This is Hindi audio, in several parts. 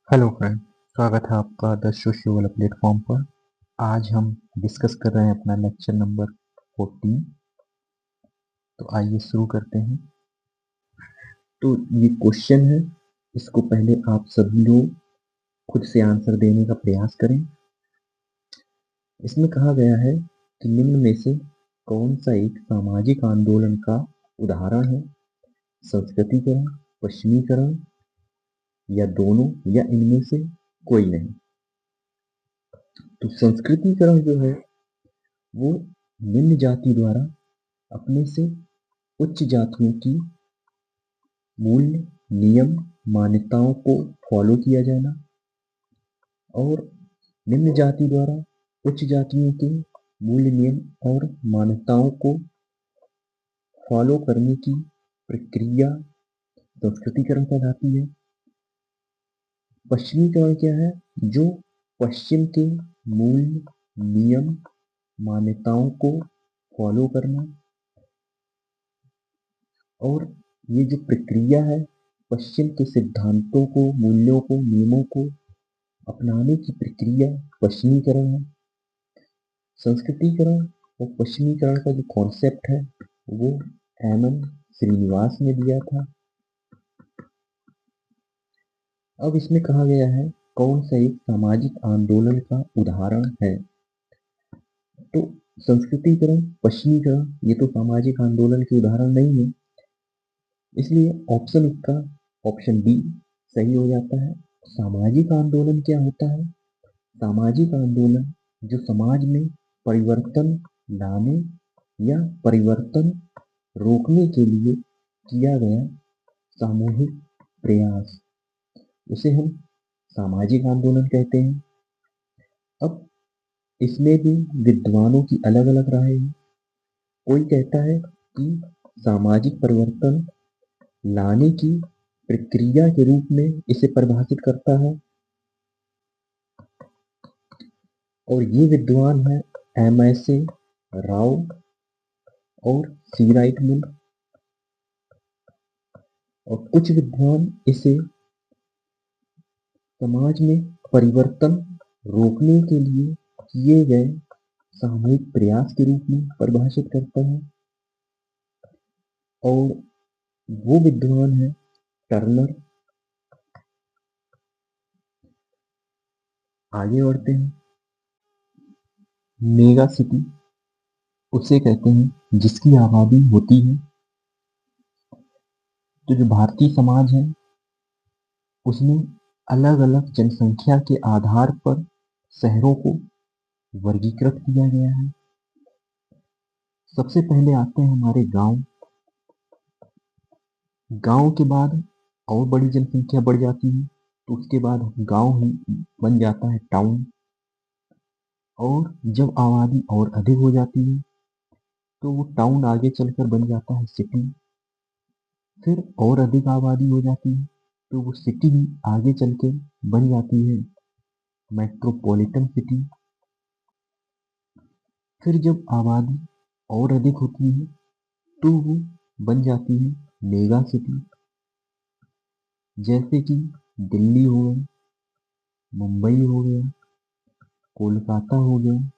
हेलो फ्रेंड, स्वागत है आपका द सोशियो वाला प्लेटफॉर्म पर। आज हम डिस्कस कर रहे हैं अपना लेक्चर नंबर 14। तो आइए शुरू करते हैं। तो ये क्वेश्चन है, इसको पहले आप सभी लोग खुद से आंसर देने का प्रयास करें। इसमें कहा गया है कि निम्न में से कौन सा एक सामाजिक आंदोलन का उदाहरण है? संस्कृतिकरण, पश्चिमीकरण या दोनों, या इनमें से कोई नहीं। तो संस्कृतिकरण जो है वो निम्न जाति द्वारा अपने से उच्च जातियों की मूल्य, नियम, मान्यताओं को फॉलो किया जाना और निम्न जाति द्वारा उच्च जातियों के मूल्य, नियम और मान्यताओं को फॉलो करने की प्रक्रिया संस्कृतिकरण कहलाती है। पश्चिमीकरण क्या है? जो पश्चिम के मूल्य, नियम, मान्यताओं को फॉलो करना, और ये जो प्रक्रिया है पश्चिम के सिद्धांतों को, मूल्यों को, नियमों को अपनाने की प्रक्रिया पश्चिमीकरण है। संस्कृतिकरण और पश्चिमीकरण का जो कॉन्सेप्ट है वो एम श्रीनिवास ने दिया था। अब इसमें कहा गया है कौन सा एक सामाजिक आंदोलन का उदाहरण है। तो संस्कृतिकरण, पश्चिमीकरण ये तो सामाजिक आंदोलन के उदाहरण नहीं है, इसलिए ऑप्शन इसका ऑप्शन बी सही हो जाता है। सामाजिक आंदोलन क्या होता है? सामाजिक आंदोलन जो समाज में परिवर्तन लाने या परिवर्तन रोकने के लिए किया गया सामूहिक प्रयास, उसे हम सामाजिक आंदोलन कहते हैं। अब इसमें भी विद्वानों की अलग अलग राय है। कोई कहता है कि सामाजिक परिवर्तन लाने की प्रक्रिया के रूप में इसे परिभाषित करता है, और ये विद्वान है एम राव और सी राइटमैन। और कुछ विद्वान इसे समाज में परिवर्तन रोकने के लिए किए गए सामूहिक प्रयास के रूप में परिभाषित करते हैं, और वो विद्वान है टर्नर। आगे बढ़ते हैं। मेगा सिटी उसे कहते हैं जिसकी आबादी होती है, तो जो भारतीय समाज है उसमें अलग अलग जनसंख्या के आधार पर शहरों को वर्गीकृत किया गया है। सबसे पहले आते हैं हमारे गांव। गांव के बाद और बड़ी जनसंख्या बढ़ जाती है, तो उसके बाद गांव ही बन जाता है टाउन। और जब आबादी और अधिक हो जाती है तो वो टाउन आगे चलकर बन जाता है सिटी। फिर और अधिक आबादी हो जाती है तो वो सिटी ही आगे चल के बन जाती है मेट्रोपॉलिटन सिटी। फिर जब आबादी और अधिक होती है तो वो बन जाती है मेगा सिटी, जैसे कि दिल्ली हो गया, मुंबई हो गया, कोलकाता हो गया,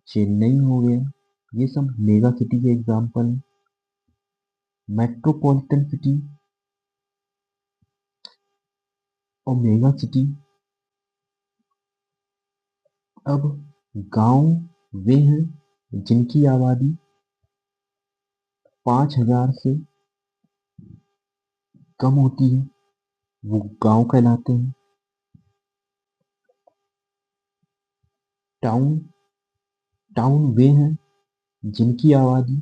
चेन्नई हो गया। ये सब मेगा सिटी के एग्जाम्पल हैं। मेट्रोपॉलिटन सिटी और मेगा सिटी। अब गांव वे हैं जिनकी आबादी 5,000 से कम होती है, वो गांव कहलाते हैं। टाउन टाउन वे हैं जिनकी आबादी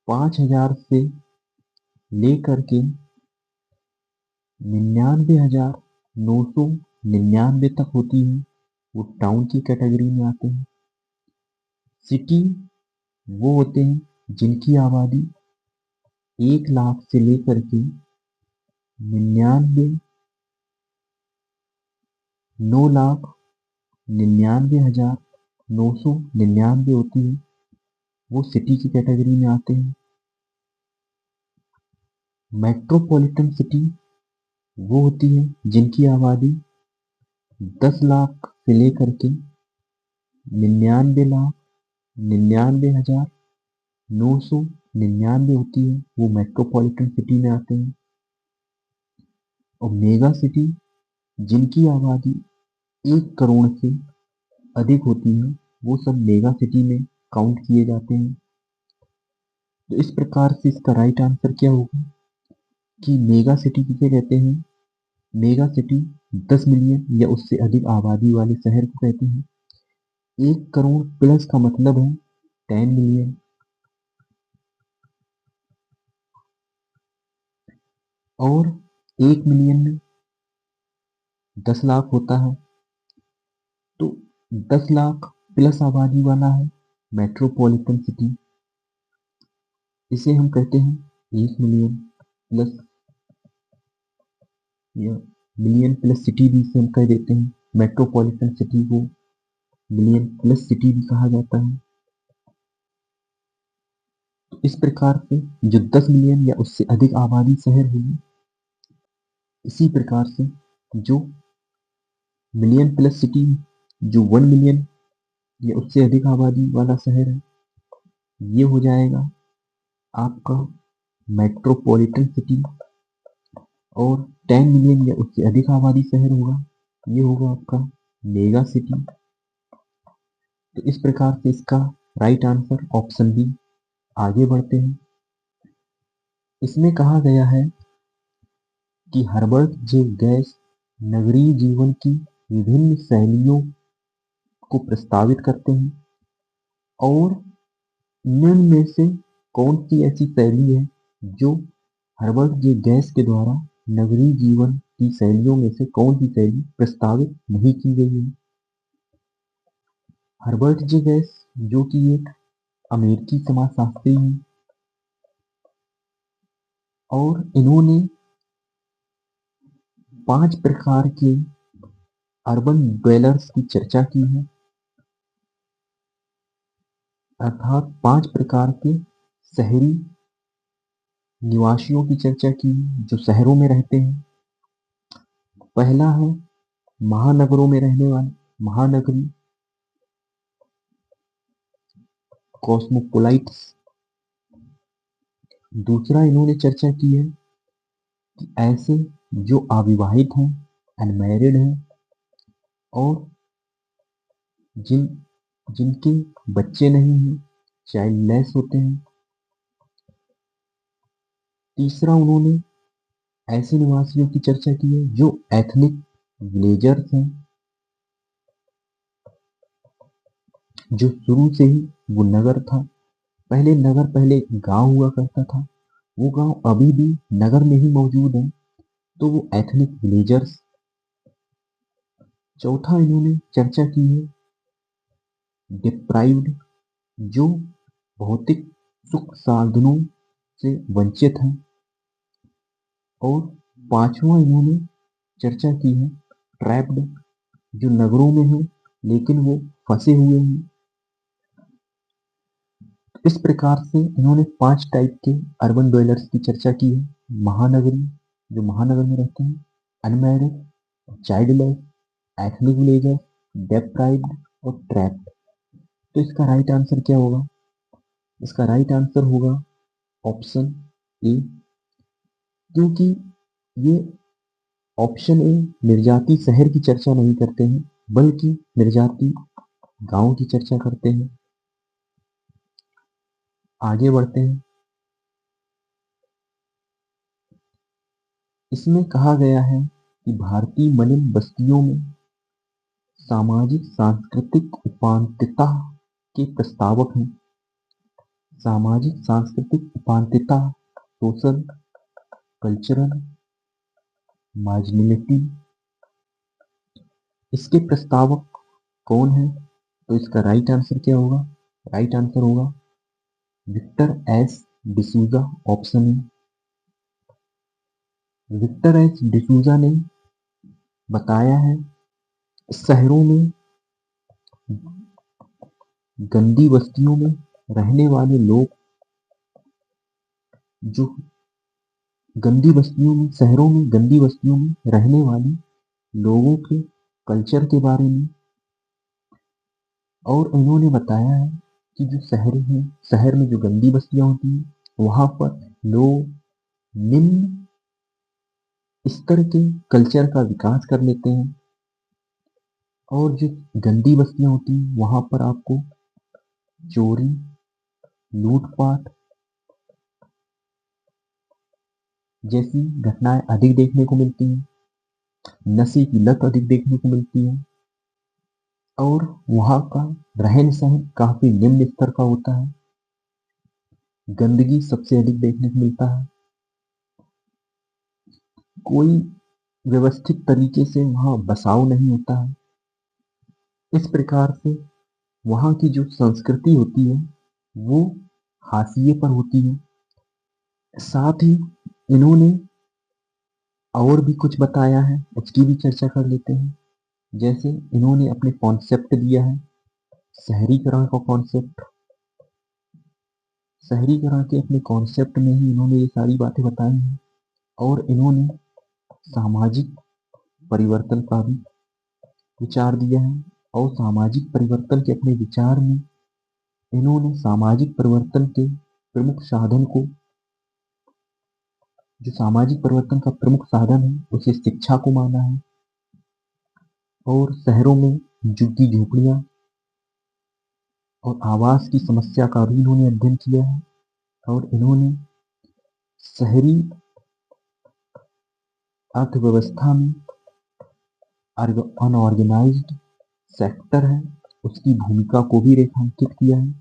5,000 से लेकर के 99,999 तक होती है, वो टाउन की कैटेगरी में आते हैं। सिटी वो होते हैं जिनकी आबादी 1 लाख से लेकर के 9,99,999 होती है, वो सिटी की कैटेगरी में आते हैं। मेट्रोपॉलिटन सिटी वो होती है जिनकी आबादी 10 लाख से लेकर के 99,99,999 होती है, वो मेट्रोपॉलिटन सिटी में आते हैं। और मेगा सिटी जिनकी आबादी 1 करोड़ से अधिक होती है, वो सब मेगा सिटी में काउंट किए जाते हैं। तो इस प्रकार से इसका राइट आंसर क्या होगा कि मेगा सिटी किसे कहते हैं? मेगा सिटी 10 मिलियन या उससे अधिक आबादी वाले शहर को कहते हैं। 1 करोड़ प्लस का मतलब है 10 मिलियन, और 1 मिलियन में 10 लाख होता है, तो 10 लाख प्लस आबादी वाला है मेट्रोपॉलिटन सिटी। इसे हम कहते हैं 1 मिलियन प्लस, या मिलियन प्लस सिटी भी इसे हम कह देते हैं। मेट्रोपॉलिटन सिटी को मिलियन प्लस सिटी भी कहा जाता है। तो इस प्रकार से जो 10 मिलियन या उससे अधिक आबादी शहर होगी, इसी प्रकार से जो मिलियन प्लस सिटी, जो 1 मिलियन या उससे अधिक आबादी वाला शहर है, ये हो जाएगा आपका मेट्रोपॉलिटन सिटी। और 10 मिलियन या उससे अधिक आबादी शहर होगा, ये होगा आपका मेगा सिटी। तो इस प्रकार से इसका राइट आंसर ऑप्शन बी। आगे बढ़ते हैं। इसमें कहा गया है कि हर्बर्ट जे गैस नगरीय जीवन की विभिन्न शैलियों को प्रस्तावित करते हैं, और निम्न में से कौन सी ऐसी शैली है जो हर्बर्ट जे गैस के द्वारा नगरीय जीवन की शैलियों में से कौन सी शैली प्रस्तावित नहीं की गई है? हर्बर्ट जे गैस जो कि एक अमेरिकी समाजशास्त्री हैं, और इन्होंने 5 प्रकार के अर्बन ड्वेलर्स की चर्चा की है, अर्थात 5 प्रकार के शहरी निवासियों की चर्चा की है जो शहरों में रहते हैं। पहला है महानगरों में रहने वाले महानगरी, कॉस्मोपोलाइट्स। दूसरा इन्होंने चर्चा की है कि ऐसे जो अविवाहित हैं, अनमैरिड हैं, और जिन जिनके बच्चे नहीं हैं, चाइल्डलेस होते हैं। तीसरा उन्होंने ऐसे निवासियों की चर्चा की है जो एथनिक विलेजर्स हैं, जो शुरू से ही वो नगर था, पहले नगर, पहले गांव हुआ करता था, वो गांव अभी भी नगर में ही मौजूद है, तो वो एथनिक विलेजर्स। चौथा इन्होंने चर्चा की है डिप्राइव्ड, जो भौतिक सुख साधनों से वंचित हैं। और पांचवा इन्होंने चर्चा की है ट्रैप्ड, जो नगरों में है लेकिन वो फंसे हुए हैं। इस प्रकार से इन्होंने 5 टाइप के अर्बन ड्वेलर्स की चर्चा की है। महानगरी, जो महानगर में रहते हैं, अनमैरिड, चाइल्डलेस, एथनिक विलेजर, डेप्राइव्ड और ट्रैप्ड। तो इसका राइट आंसर क्या होगा? इसका राइट आंसर होगा ऑप्शन ए, क्योंकि ये ऑप्शन ए निर्याती शहर की चर्चा नहीं करते हैं, बल्कि निर्याती गांव की चर्चा करते हैं। आगे बढ़ते हैं। इसमें कहा गया है कि भारतीय मलिन बस्तियों में सामाजिक सांस्कृतिक उपांत्यता के प्रस्तावक हैं। सामाजिक सांस्कृतिक उपांत्यता, सोशल कल्चरल मार्जिनलिटी, इसके प्रस्तावक कौन है? तो इसका राइट आंसर क्या होगा? राइट आंसर होगा Victor S D'Souza, option A. Victor S D'Souza ने बताया है शहरों में गंदी बस्तियों में रहने वाले लोग जो गंदी बस्तियों में, शहरों में गंदी बस्तियों में रहने वाले लोगों के कल्चर के बारे में, और इन्होंने बताया है कि जो शहर हैं, शहर में जो गंदी बस्तियां होती हैं, वहां पर लोग निम्न स्तर के कल्चर का विकास कर लेते हैं, और जो गंदी बस्तियां होती हैं वहां पर आपको चोरी, लूटपाट जैसी घटनाएं अधिक देखने को मिलती हैं, नशे की लत अधिक देखने को मिलती है, और वहां का रहन सहन काफी निम्न स्तर का होता है। गंदगी सबसे अधिक देखने को मिलता है। कोई व्यवस्थित तरीके से वहां बसाव नहीं होता है। इस प्रकार से वहां की जो संस्कृति होती है वो हाशिए पर होती है। साथ ही इन्होंने और भी कुछ बताया है, उसकी भी चर्चा कर लेते हैं। जैसे इन्होंने अपने कॉन्सेप्ट दिया है, शहरीकरण का कॉन्सेप्ट। शहरीकरण के अपने कॉन्सेप्ट में ही इन्होंने ये सारी बातें बताई हैं, और इन्होंने सामाजिक परिवर्तन का भी विचार दिया है। और सामाजिक परिवर्तन के अपने विचार में इन्होंने सामाजिक परिवर्तन के प्रमुख साधन को, जो सामाजिक परिवर्तन का प्रमुख साधन है, उसे शिक्षा को माना है। और शहरों में झुग्गी झोपड़ियां और आवास की समस्या का भी इन्होंने अध्ययन किया है। और इन्होंने शहरी अर्थव्यवस्था में अनऑर्गेनाइज्ड सेक्टर है, उसकी भूमिका को भी रेखांकित किया है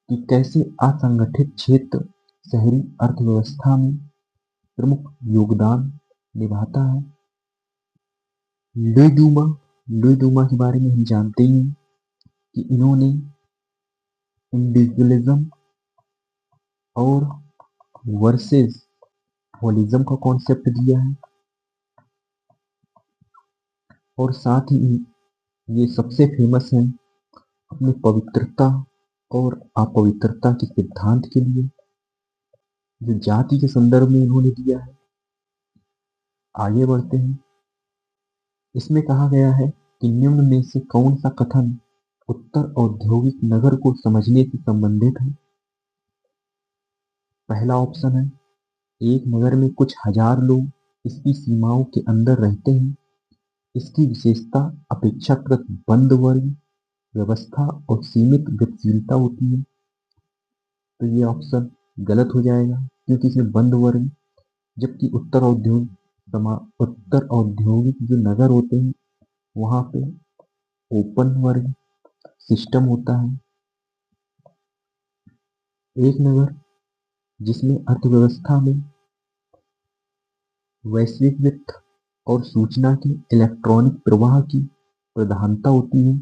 कि कैसे असंगठित क्षेत्र शहरी अर्थव्यवस्था में प्रमुख योगदान निभाता है। लुईडूमा लुईडूमा के बारे में हम जानते ही हैं कि इन्होंने इंडिविजुअलिज्म और वर्सेस होलिज्म का कॉन्सेप्ट दिया है। और साथ ही ये सबसे फेमस हैं अपनी पवित्रता और अपवित्रता के सिद्धांत के लिए, जो जाति के संदर्भ में इन्होंने दिया है। आगे बढ़ते हैं। इसमें कहा गया है कि निम्न में से कौन सा कथन उत्तर औद्योगिक नगर को समझने से संबंधित है। पहला ऑप्शन है, एक नगर में कुछ हजार लोग इसकी सीमाओं के अंदर रहते हैं। इसकी विशेषता अपेक्षाकृत बंद वर्ग व्यवस्था और सीमित गतिशीलता होती है। तो ये ऑप्शन गलत हो जाएगा, क्योंकि इसमें बंद वर्ग, जबकि उत्तर औद्योगिक जो नगर होते हैं वहां पे ओपन वर्ग सिस्टम होता है। एक नगर जिसमें अर्थव्यवस्था में वैश्विक वित्त और सूचना के इलेक्ट्रॉनिक प्रवाह की प्रधानता होती है।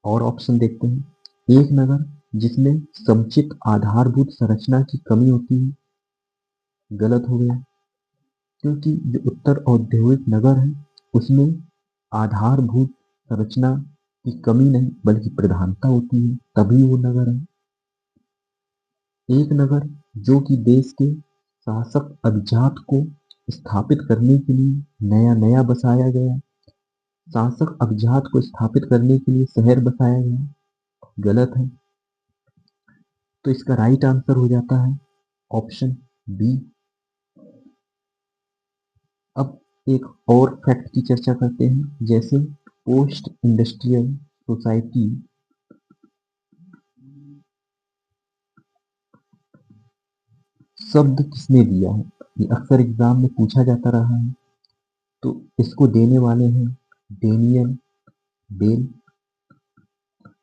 और ऑप्शन देखते हैं, एक नगर जिसमें समुचित आधारभूत संरचना की कमी होती है। गलत हो गया, क्योंकि जो उत्तर औद्योगिक नगर है उसमें आधारभूत संरचना की कमी नहीं बल्कि प्रधानता होती है, तभी वो नगर है। एक नगर जो कि देश के शासक अभिजात को स्थापित करने के लिए नया नया बसाया गया, शासक अभिजात को स्थापित करने के लिए शहर बसाया गया। गलत है। तो इसका राइट आंसर हो जाता है ऑप्शन बी। अब एक और फैक्ट की चर्चा करते हैं, जैसे पोस्ट इंडस्ट्रियल सोसाइटी शब्द किसने दिया है। ये अक्सर एग्जाम में पूछा जाता रहा है। तो इसको देने वाले हैं डेनियल बेल।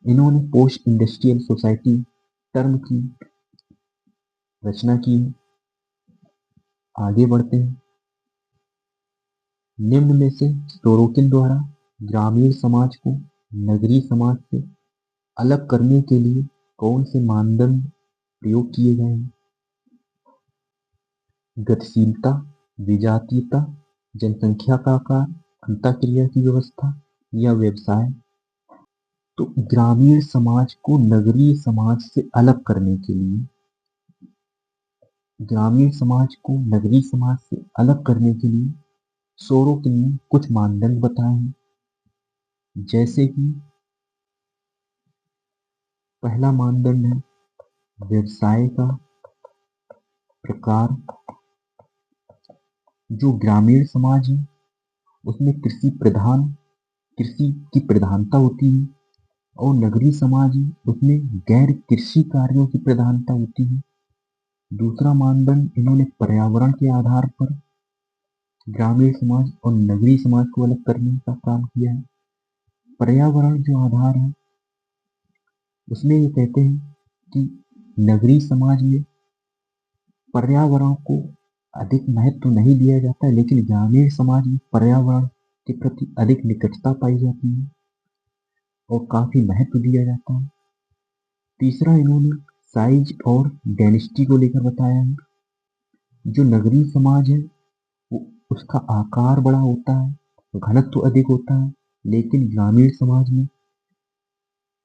इन्होंने पोस्ट इंडस्ट्रियल सोसाइटी टर्म की रचना की है। आगे बढ़ते हैं। निम्न में से सोरोकिन द्वारा ग्रामीण समाज को नगरीय समाज से अलग करने के लिए कौन से मानदंड प्रयोग किए गए हैं। गतिशीलता, विजातीयता, जनसंख्या का आकार, अंतःक्रिया की व्यवस्था या व्यवसाय। तो ग्रामीण समाज को नगरीय समाज से अलग करने के लिए ग्रामीण समाज को नगरीय समाज से अलग करने के लिए सोरोक ने कुछ मानदंड बताए हैं, जैसे कि पहला मानदंड है व्यवसाय का प्रकार। जो ग्रामीण समाज है उसमें कृषि की प्रधानता होती है, और नगरीय समाज है उसमें गैर कृषि कार्यों की प्रधानता होती है। दूसरा मानदंड इन्होंने पर्यावरण के आधार पर ग्रामीण समाज और नगरीय समाज को अलग करने का काम किया है। पर्यावरण जो आधार है उसमें ये कहते हैं कि नगरीय समाज में पर्यावरण को अधिक महत्व नहीं दिया जाता है, लेकिन ग्रामीण समाज में पर्यावरण के प्रति अधिक निकटता पाई जाती है और काफी महत्व दिया जाता है। तीसरा इन्होंने साइज और डेंसिटी को लेकर बताया है। जो नगरीय समाज है वो उसका आकार बड़ा होता है, घनत्व अधिक होता है, लेकिन ग्रामीण समाज में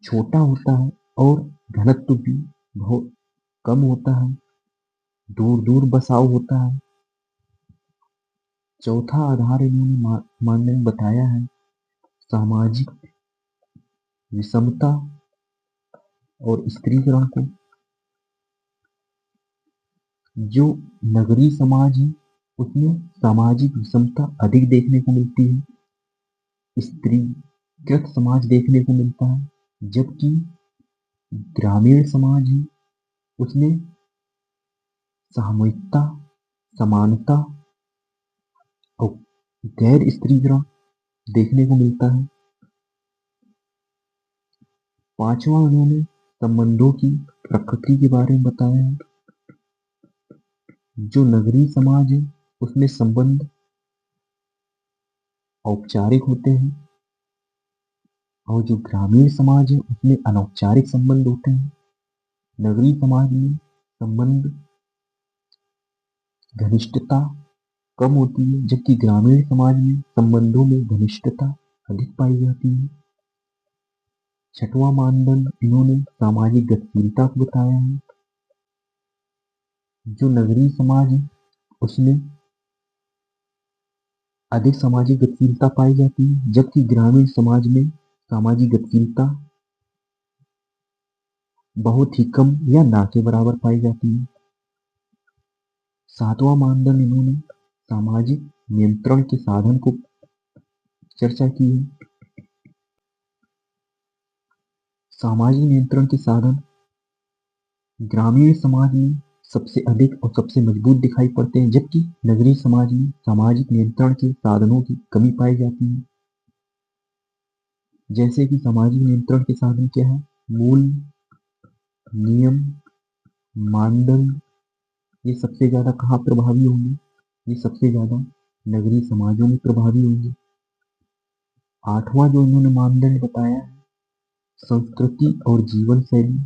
छोटा होता है और घनत्व भी बहुत कम होता है, दूर दूर बसाव होता है। चौथा आधार इन्होंने मानने में बताया है सामाजिक विषमता और स्त्रीकरण को। जो नगरीय समाज है उसमें सामाजिक विषमता अधिक देखने को मिलती है, स्त्रीकृत समाज देखने को मिलता है, जबकि ग्रामीण समाज है उसमें सामूहिकता, समानता और गैर स्त्रीकरण देखने को मिलता है। पांचवा उन्होंने संबंधों की प्रकृति के बारे में बताया है। जो नगरीय समाज है उसमें संबंध औपचारिक होते हैं, और जो ग्रामीण समाज है उसमें अनौपचारिक संबंध होते हैं। नगरीय समाज में संबंध घनिष्ठता कम होती है, जबकि ग्रामीण समाज में संबंधों में घनिष्ठता अधिक पाई जाती है। छठवां मानदंड इन्होंने सामाजिक गतिशीलता को बताया है। जो नगरीय समाज है उसमें अधिक सामाजिक गतिशीलता पाई जाती है, जबकि ग्रामीण समाज में सामाजिक गतिशीलता बहुत ही कम या ना के बराबर पाई जाती है। सातवां मानदंड इन्होंने सामाजिक नियंत्रण के साधन को चर्चा की है। सामाजिक नियंत्रण के साधन ग्रामीण समाज में सबसे अधिक और सबसे मजबूत दिखाई पड़ते हैं, जबकि नगरीय समाज में सामाजिक नियंत्रण के साधनों की कमी पाई जाती है। जैसे कि सामाजिक नियंत्रण के साधन क्या है? मूल, नियम, मानदंड, ये सबसे ज्यादा कहाँ प्रभावी होंगे? ये सबसे ज्यादा नगरीय समाजों में प्रभावी होंगे। आठवां जो इन्होंने मानदंड बताया है संस्कृति और जीवन शैली।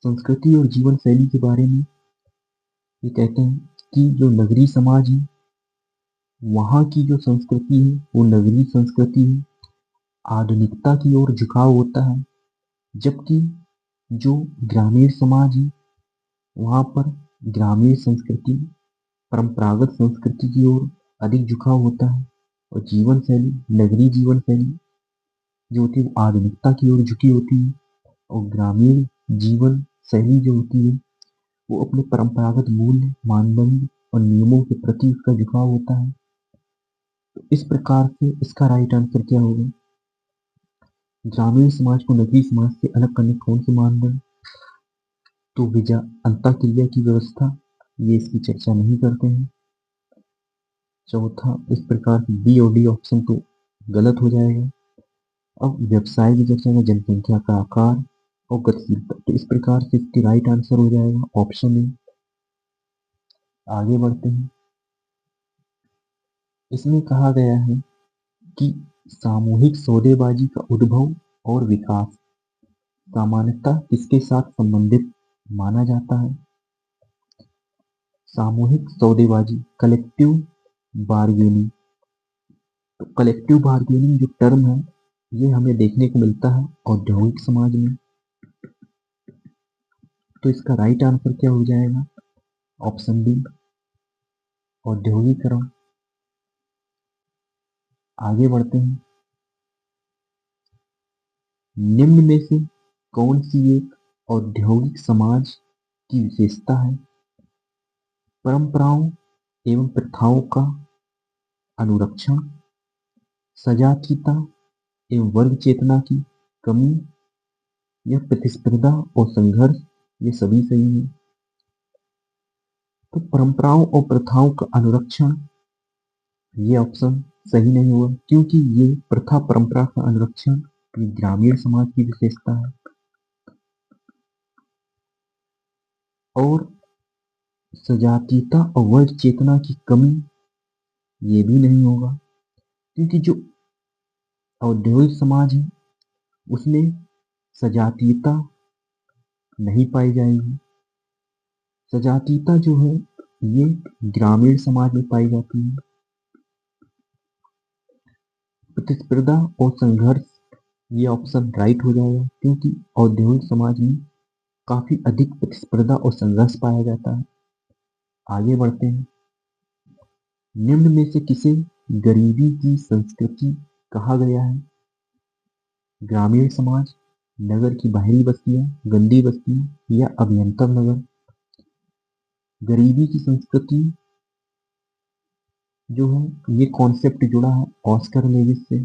संस्कृति और जीवन शैली के बारे में ये कहते हैं कि जो नगरीय समाज है वहाँ की जो संस्कृति है वो नगरीय संस्कृति है, आधुनिकता की ओर झुकाव होता है, जबकि जो ग्रामीण समाज है वहाँ पर ग्रामीण संस्कृति, परंपरागत संस्कृति की ओर अधिक झुकाव होता है, और जीवन शैली, नगरीय जीवन शैली जो होती है वो आधुनिकता की ओर झुकी होती है, और ग्रामीण जीवन शैली जो होती है वो अपने परंपरागत मूल्य, मानदंड और नियमों के प्रति उसका झुकाव होता है। तो इस प्रकार से इसका राइट आंसर क्या होगा? ग्रामीण समाज को नगरीय समाज से अलग करने कौन से मानदंड? तो विजा अंतःक्रिया की व्यवस्था, ये इसकी चर्चा नहीं करते हैं। चौथा, इस प्रकार की बी और डी ऑप्शन तो गलत हो जाएगा। अब व्यवसाय की चर्चा में जनसंख्या का आकार और गतिशीलता, तो इस प्रकार से इसकी राइट आंसर हो जाएगा ऑप्शन ए। आगे बढ़ते हैं। इसमें कहा गया है कि सामूहिक सौदेबाजी का उद्भव और विकास सामान्यतः किसके साथ संबंधित माना जाता है? सामूहिक सौदेबाजी, कलेक्टिव बार्गेनिंग। तो कलेक्टिव बार्गेनिंग जो टर्म है ये हमें देखने को मिलता है औद्योगिक समाज में। तो इसका राइट आंसर क्या हो जाएगा? ऑप्शन बी, औद्योगिकरण। आगे बढ़ते हैं। निम्न में से कौन सी एक औद्योगिक समाज की विशेषता है? परंपराओं एवं प्रथाओं का अनुरक्षण, सजातीयता एवं वर्ग चेतना की कमी, या प्रतिस्पर्धा और संघर्ष, ये सभी सही है। तो परंपराओं और प्रथाओं का अनुरक्षण, ये ऑप्शन सही नहीं हुआ, क्योंकि ये प्रथा परंपरा का अनुरक्षण ये ग्रामीण समाज की विशेषता है। और सजातीयता और वर्ग चेतना की कमी, ये भी नहीं होगा, क्योंकि जो औद्योगिक समाज है उसमें सजातीयता नहीं पाई जाएगी। सजातीयता जो है ये ग्रामीण समाज में पाई जाती है। प्रतिस्पर्धा और संघर्ष, ये ऑप्शन राइट हो जाएगा, क्योंकि औद्योगिक समाज में काफी अधिक प्रतिस्पर्धा और संघर्ष पाया जाता है। आगे बढ़ते हैं। निम्न में से किसे गरीबी की संस्कृति कहा गया है? ग्रामीण समाज, नगर की बाहरी बस्तियां, गंदी बस्तियां, या अभियंतर नगर। गरीबी की संस्कृति जो है ये कॉन्सेप्ट जुड़ा है ऑस्कर लेविस से।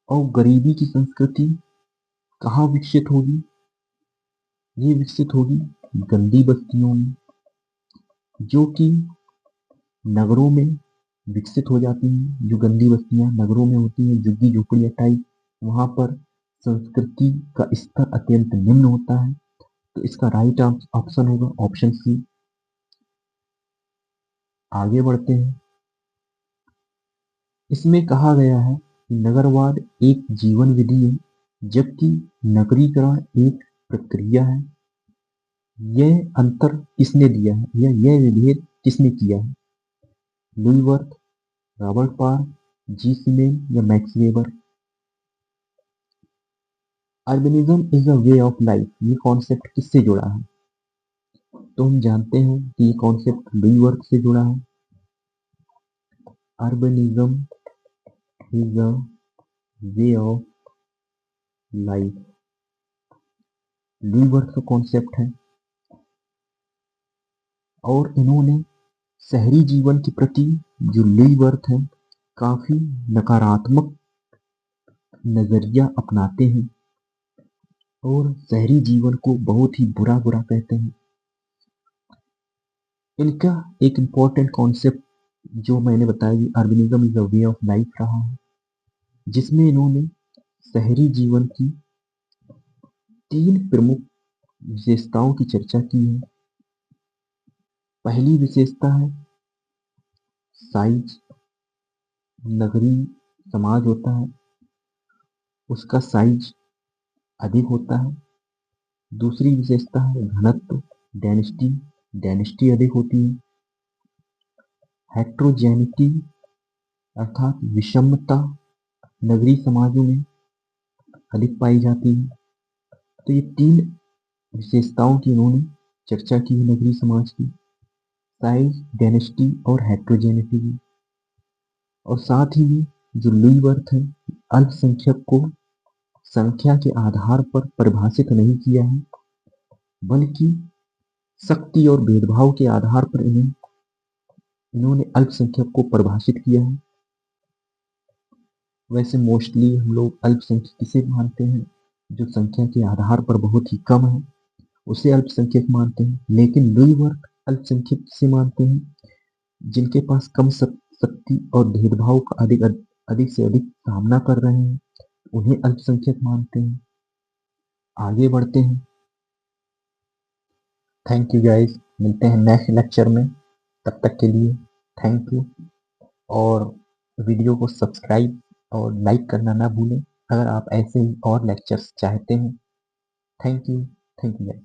और गरीबी की संस्कृति कहाँ विकसित होगी? ये विकसित होगी गंदी बस्तियों में, जो कि नगरों में विकसित हो जाती हैं। जो गंदी बस्तियां नगरों में होती हैं, झुग्गी झोपड़ियां टाइप, वहां पर संस्कृति का स्तर अत्यंत निम्न होता है। तो इसका राइट ऑप्शन होगा ऑप्शन सी। आगे बढ़ते हैं। इसमें कहा गया है कि नगरवाद एक जीवन विधि है, जबकि नगरीकरण एक प्रक्रिया है। यह अंतर किसने दिया है, या यह विभेद किसने किया है? लुई वर्थ, रॉबर्ट पार, जी सीमेन, या max weber. Urbanism is a way of life, ये कॉन्सेप्ट किससे जुड़ा है? तो हम जानते हैं कि ये कॉन्सेप्ट लुई वर्थ से जुड़ा है। Urbanism is a way of life, Louis worth का कॉन्सेप्ट है। और इन्होंने शहरी जीवन के प्रति जो लुई वर्थ है काफी नकारात्मक नजरिया अपनाते हैं और शहरी जीवन को बहुत ही बुरा बुरा कहते हैं। इनका एक इम्पोर्टेंट कॉन्सेप्ट जो मैंने बताया कि urbanism is a way of life रहा है, जिसमें इन्होंने शहरी जीवन की 3 प्रमुख विशेषताओं की चर्चा की है। पहली विशेषता है साइज। नगरी समाज होता है उसका साइज अधिक होता है। दूसरी विशेषता है घनत्व, डेंसिटी, डेंसिटी अधिक होती है। हेट्रोजेनिटी अर्थात विषमता नगरीय समाजों में अधिक पाई जाती है। तो ये 3 विशेषताओं की उन्होंने चर्चा की है नगरीय समाज की, साइज, डेंसिटी और हेट्रोजेनिटी की। और साथ ही में जो लुई वर्थ है अल्पसंख्यक को संख्या के आधार पर परिभाषित नहीं किया है, बल्कि शक्ति और भेदभाव के आधार पर इन्होंने अल्पसंख्यक को परिभाषित किया है। वैसे मोस्टली हम लोग अल्पसंख्यक किसे मानते हैं? जो संख्या के आधार पर बहुत ही कम है उसे अल्पसंख्यक मानते हैं। लेकिन लुई वर्थ अल्पसंख्यक किसे मानते हैं? जिनके पास कम शक्ति और भेदभाव का अधिक से अधिक सामना कर रहे हैं, उन्हें अल्पसंख्यक मानते हैं। आगे बढ़ते हैं। थैंक यू गाइस, मिलते हैं नेक्स्ट लेक्चर में। तब तक के लिए थैंक यू। और वीडियो को सब्सक्राइब और लाइक करना ना भूलें अगर आप ऐसे ही और लेक्चर्स चाहते हैं। Thank you guys.